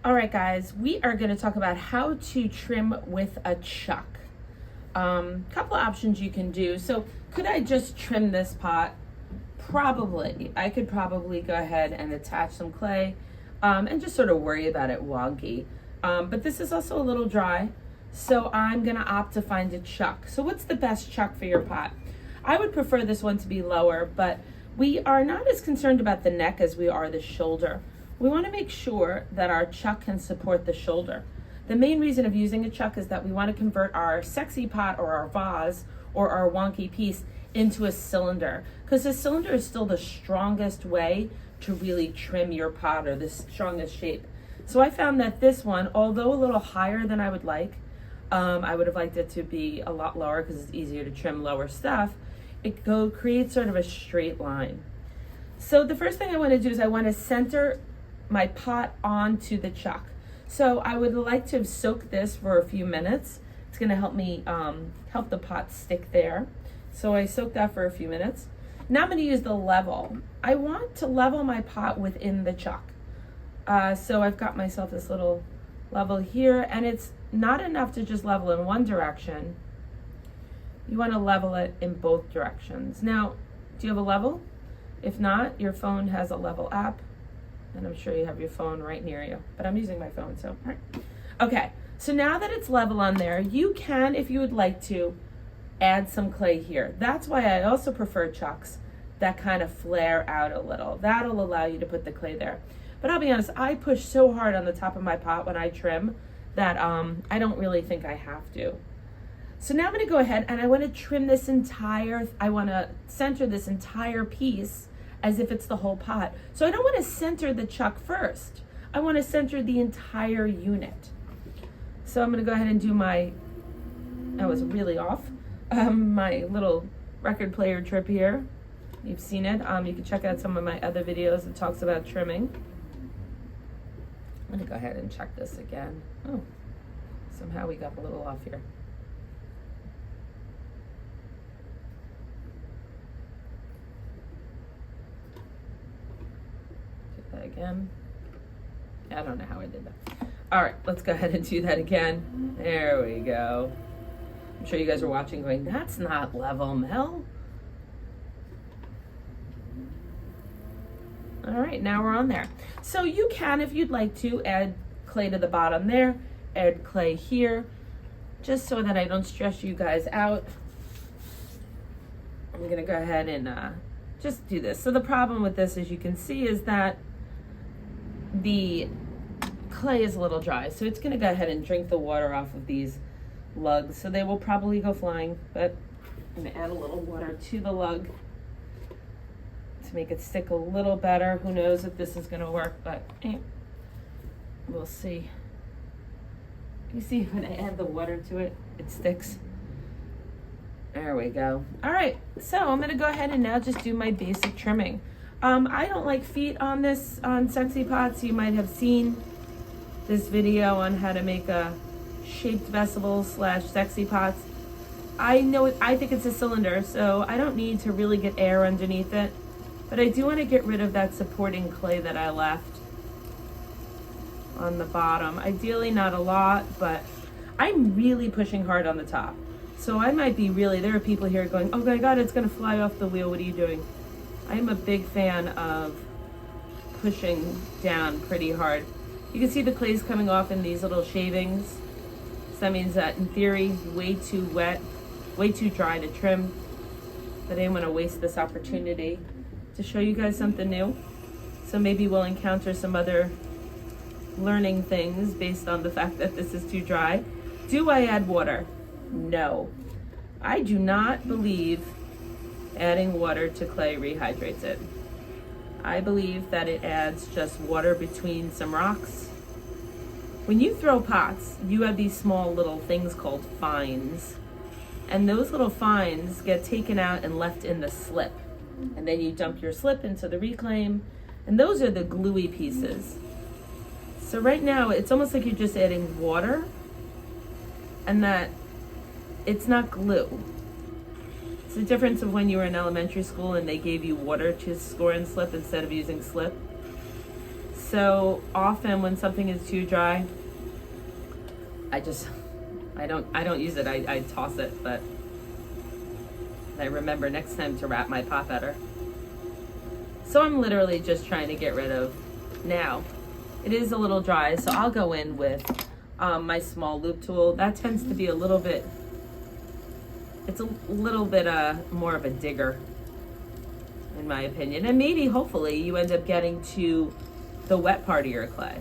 All right, guys, we are going to talk about how to trim with a chuck. Couple of options you can do. So could I just trim this pot? Probably. I could probably go ahead and attach some clay and just sort of worry about it wonky. But this is also a little dry, so I'm going to opt to find a chuck. So what's the best chuck for your pot? I would prefer this one to be lower, but we are not as concerned about the neck as we are the shoulder. We want to make sure that our chuck can support the shoulder. The main reason of using a chuck is that we want to convert our sexy pot or our vase or our wonky piece into a cylinder, because the cylinder is still the strongest way to really trim your pot, or the strongest shape. So I found that this one, although a little higher than I would like, I would have liked it to be a lot lower because it's easier to trim lower stuff. It creates sort of a straight line. So the first thing I want to do is I want to center my pot onto the chuck. So I would like to have soaked this for a few minutes. It's going to help me help the pot stick there. So I soaked that for a few minutes. Now I'm going to use the level. I want to level my pot within the chuck. So I've got myself this little level here, and it's not enough to just level in one direction. You want to level it in both directions. Now, do you have a level? If not, your phone has a level app. And I'm sure you have your phone right near you, but I'm using my phone, so, all right. Okay, so now that it's level on there, you can, if you would like to, add some clay here. That's why I also prefer chucks that kind of flare out a little. That'll allow you to put the clay there. But I'll be honest, I push so hard on the top of my pot when I trim that I don't really think I have to. So now I'm gonna go ahead and I wanna trim this I wanna center this entire piece as if it's the whole pot. So I don't want to center the chuck first. I want to center the entire unit. So I'm going to go ahead and do that was really off, my little record player trip here. You've seen it. You can check out some of my other videos that talks about trimming. I'm going to go ahead and check this again. Oh, somehow we got a little off here. Again. I don't know how I did that. All right, let's go ahead and do that again. There we go. I'm sure you guys are watching going, that's not level, Mel. All right, now we're on there. So you can, if you'd like to, add clay to the bottom there, add clay here, just so that I don't stress you guys out. I'm gonna go ahead and just do this. So the problem with this, as you can see, is that the clay is a little dry, so it's going to go ahead and drink the water off of these lugs, so they will probably go flying, but I'm going to add a little water to the lug to make it stick a little better. Who knows if this is going to work, but we'll see. You see, when I add the water to it, it sticks. There we go. All right, so I'm going to go ahead and now just do my basic trimming. I don't like feet on Sexy Pots. You might have seen this video on how to make a shaped vessel / sexy pots. I think it's a cylinder, so I don't need to really get air underneath it, but I do want to get rid of that supporting clay that I left on the bottom. Ideally not a lot, but I'm really pushing hard on the top. So I might be there are people here going, oh my God, it's gonna fly off the wheel. What are you doing? I'm a big fan of pushing down pretty hard. You can see the clay's coming off in these little shavings. So that means that in theory, way too wet, way too dry to trim. But I didn't want to waste this opportunity to show you guys something new. So maybe we'll encounter some other learning things based on the fact that this is too dry. Do I add water? No. I do not believe adding water to clay rehydrates it. I believe that it adds just water between some rocks. When you throw pots, you have these small little things called fines. And those little fines get taken out and left in the slip. And then you dump your slip into the reclaim, and those are the gluey pieces. So right now, it's almost like you're just adding water, and that it's not glue. It's the difference of when you were in elementary school and they gave you water to score and slip instead of using slip. So often when something is too dry, I don't use it. I toss it, but I remember next time to wrap my pot better. So I'm literally just trying to get rid of. Now, it is a little dry, so I'll go in with my small loop tool. That tends to be a little bit, it's a little bit more of a digger, in my opinion. And maybe, hopefully, you end up getting to the wet part of your clay.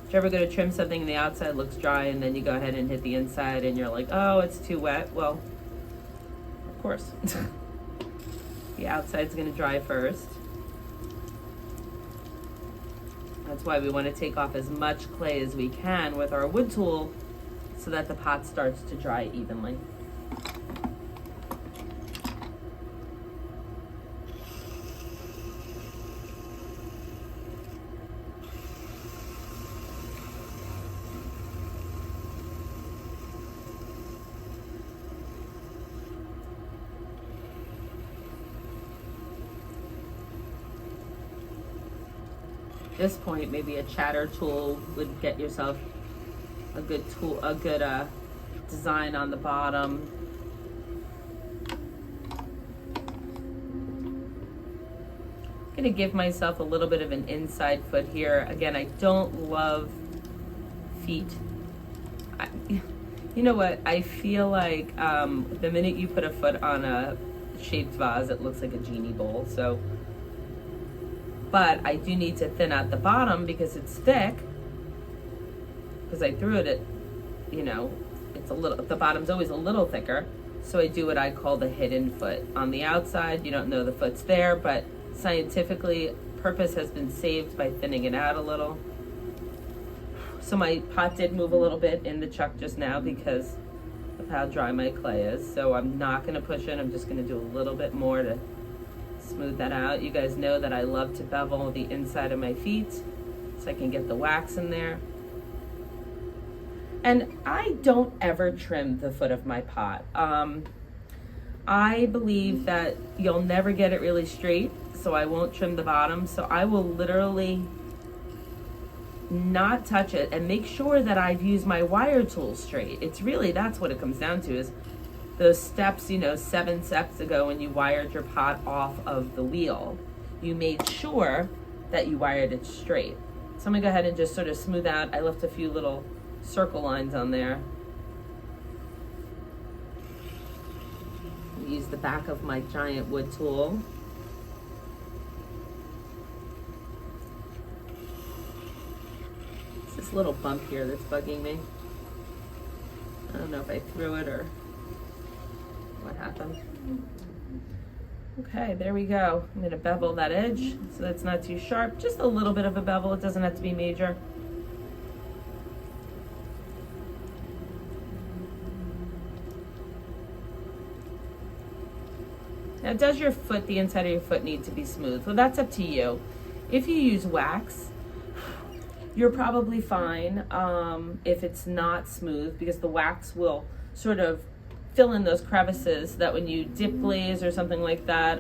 If you ever go to trim something and the outside looks dry and then you go ahead and hit the inside and you're like, oh, it's too wet. Well, of course. The outside's gonna dry first. That's why we want to take off as much clay as we can with our wood tool so that the pot starts to dry evenly. At this point, maybe a chatter tool would get yourself a good tool, a good design on the bottom. I'm gonna give myself a little bit of an inside foot here. Again, I don't love feet. You know what? I feel like the minute you put a foot on a shaped vase, it looks like a genie bowl. So. But I do need to thin out the bottom because it's thick. Because I threw it at, you know, it's a little, the bottom's always a little thicker. So I do what I call the hidden foot. On the outside, you don't know the foot's there, but scientifically, purpose has been saved by thinning it out a little. So my pot did move a little bit in the chuck just now because of how dry my clay is. So I'm not gonna push it, I'm just gonna do a little bit more to smooth that out. You guys know that I love to bevel the inside of my feet so I can get the wax in there. And I don't ever trim the foot of my pot. I believe that you'll never get it really straight, so I won't trim the bottom. So I will literally not touch it and make sure that I've used my wire tool straight. It's really, that's what it comes down to, is those steps, you know, 7 steps ago when you wired your pot off of the wheel, you made sure that you wired it straight. So I'm gonna go ahead and just sort of smooth out. I left a few little circle lines on there. Use the back of my giant wood tool. It's this little bump here that's bugging me. I don't know if I threw it or what happened. Okay, there we go. I'm gonna bevel that edge so that's not too sharp. Just a little bit of a bevel, it doesn't have to be major. Now, does your foot, the inside of your foot, need to be smooth? Well, that's up to you. If you use wax, you're probably fine if it's not smooth, because the wax will sort of fill in those crevices that when you dip glaze or something like that,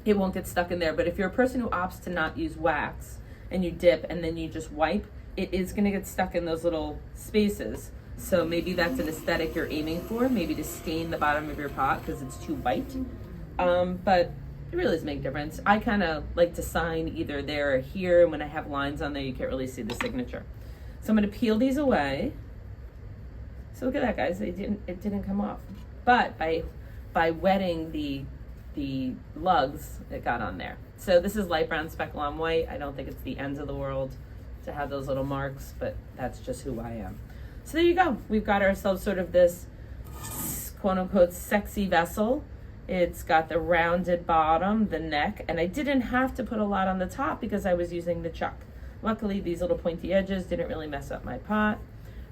it won't get stuck in there. But if you're a person who opts to not use wax and you dip and then you just wipe, it is gonna get stuck in those little spaces. So maybe that's an aesthetic you're aiming for, maybe to stain the bottom of your pot because it's too white. But it really doesn't make a difference. I kind of like to sign either there or here, and when I have lines on there, you can't really see the signature. So I'm gonna peel these away. So look at that, guys, it didn't come off. But by wetting the lugs, it got on there. So this is light brown speckle on white. I don't think it's the ends of the world to have those little marks, but that's just who I am. So there you go. We've got ourselves sort of this quote unquote sexy vessel. It's got the rounded bottom, the neck, and I didn't have to put a lot on the top because I was using the chuck. Luckily, these little pointy edges didn't really mess up my pot.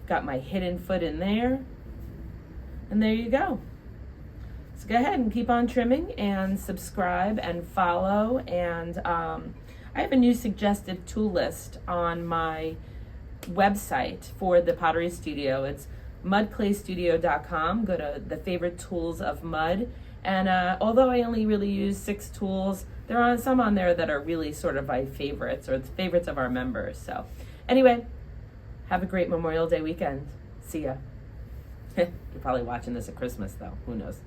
Got my hidden foot in there, and there you go. So go ahead and keep on trimming and subscribe and follow. And I have a new suggestive tool list on my website for the Pottery Studio. It's mudclaystudio.com. Go to the favorite tools of mud, And although I only really use 6 tools, there are some on there that are really sort of my favorites, or the favorites of our members. So anyway, have a great Memorial Day weekend. See ya. You're probably watching this at Christmas though, who knows.